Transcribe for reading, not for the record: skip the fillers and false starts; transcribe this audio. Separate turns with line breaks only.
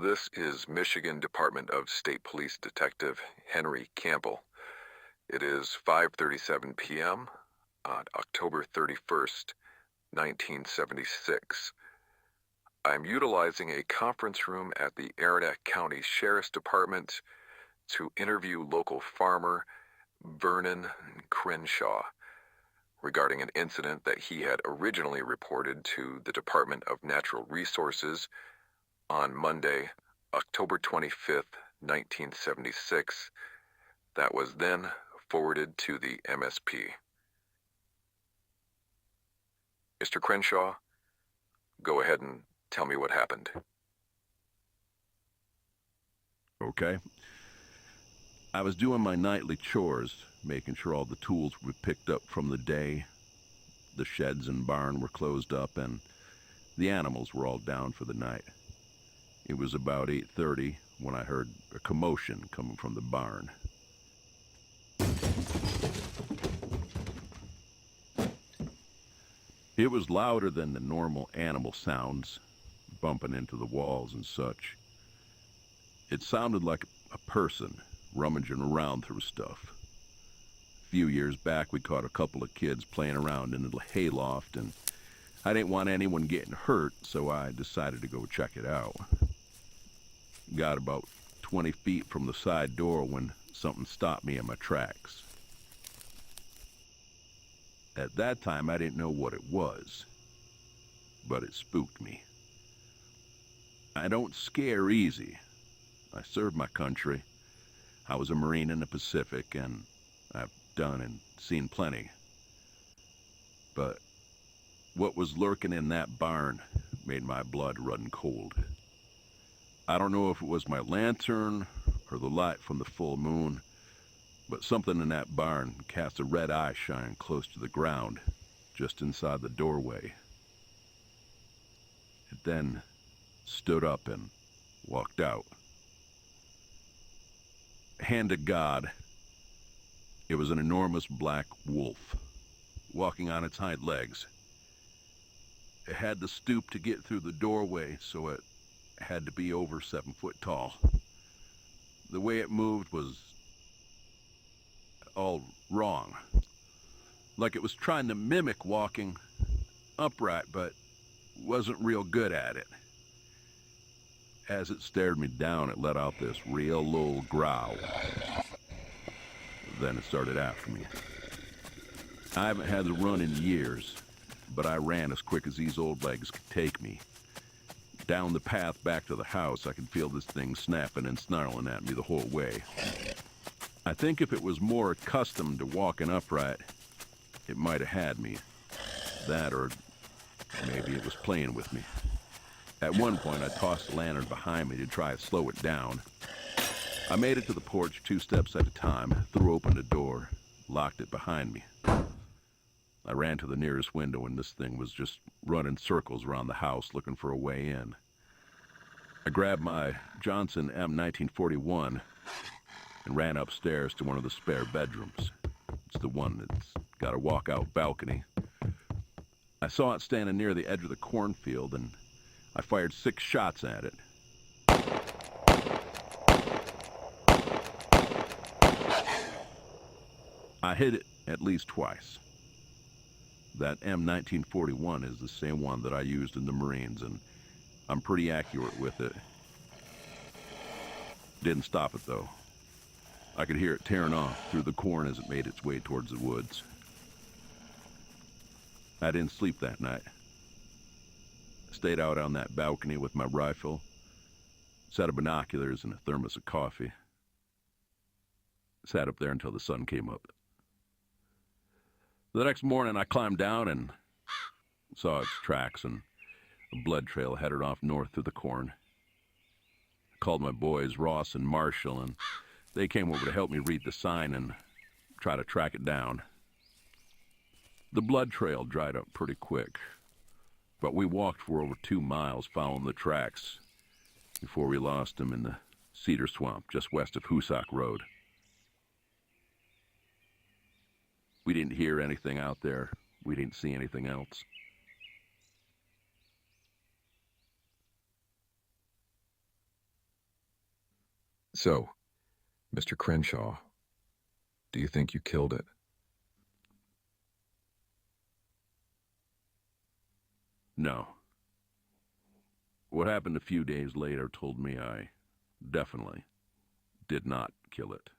This is Michigan Department of State Police Detective Henry Campbell. It is 5:37 p.m. on October 31st, 1976. I'm utilizing a conference room at the Aranac County Sheriff's Department to interview local farmer Vernon Krenshaw regarding an incident that he had originally reported to the Department of Natural Resources on Monday, October 25th, 1976, that was then forwarded to the MSP. Mr. Krenshaw, go ahead and tell me what happened.
Okay. I was doing my nightly chores, making sure all the tools were picked up from the day, the sheds and barn were closed up, and the animals were all down for the night. It was about 8:30 when I heard a commotion coming from the barn. It was louder than the normal animal sounds, bumping into the walls and such. It sounded like a person rummaging around through stuff. A few years back, we caught a couple of kids playing around in the hayloft, and I didn't want anyone getting hurt, so I decided to go check it out. Got about 20 feet from the side door when something stopped me in my tracks. At that time, I didn't know what it was, but it spooked me. I don't scare easy. I served my country. I was a Marine in the Pacific, and I've done and seen plenty. But what was lurking in that barn made my blood run cold. I don't know if it was my lantern or the light from the full moon, but something in that barn cast a red eye shine close to the ground, just inside the doorway. It then stood up and walked out. Hand to God, it was an enormous black wolf, walking on its hind legs. It had to stoop to get through the doorway, so it had to be over 7 foot tall. The way it moved was all wrong. Like it was trying to mimic walking upright, but wasn't real good at it. As it stared me down, it let out this real low growl. Then it started after me. I haven't had the run in years, but I ran as quick as these old legs could take me. Down the path back to the house, I could feel this thing snapping and snarling at me the whole way. I think if it was more accustomed to walking upright, it might have had me. That, or maybe it was playing with me. At one point, I tossed the lantern behind me to try to slow it down. I made it to the porch 2 steps at a time, threw open the door, locked it behind me. I ran to the nearest window, and this thing was just running circles around the house looking for a way in. I grabbed my Johnson M1941 and ran upstairs to one of the spare bedrooms. It's the one that's got a walkout balcony. I saw it standing near the edge of the cornfield, and I fired 6 shots at it. I hit it at least twice. That M1941 is the same one that I used in the Marines, and I'm pretty accurate with it. Didn't stop it, though. I could hear it tearing off through the corn as it made its way towards the woods. I didn't sleep that night. I stayed out on that balcony with my rifle, set of binoculars and a thermos of coffee. Sat up there until the sun came up. The next morning, I climbed down and saw its tracks and a blood trail headed off north through the corn. I called my boys, Ross and Marshall, and they came over to help me read the sign and try to track it down. The blood trail dried up pretty quick, but we walked for over 2 miles following the tracks before we lost them in the cedar swamp just west of Hoosac Road. We didn't hear anything out there. We didn't see anything else.
So, Mr. Krenshaw, do you think you killed it?
No. What happened a few days later told me I definitely did not kill it.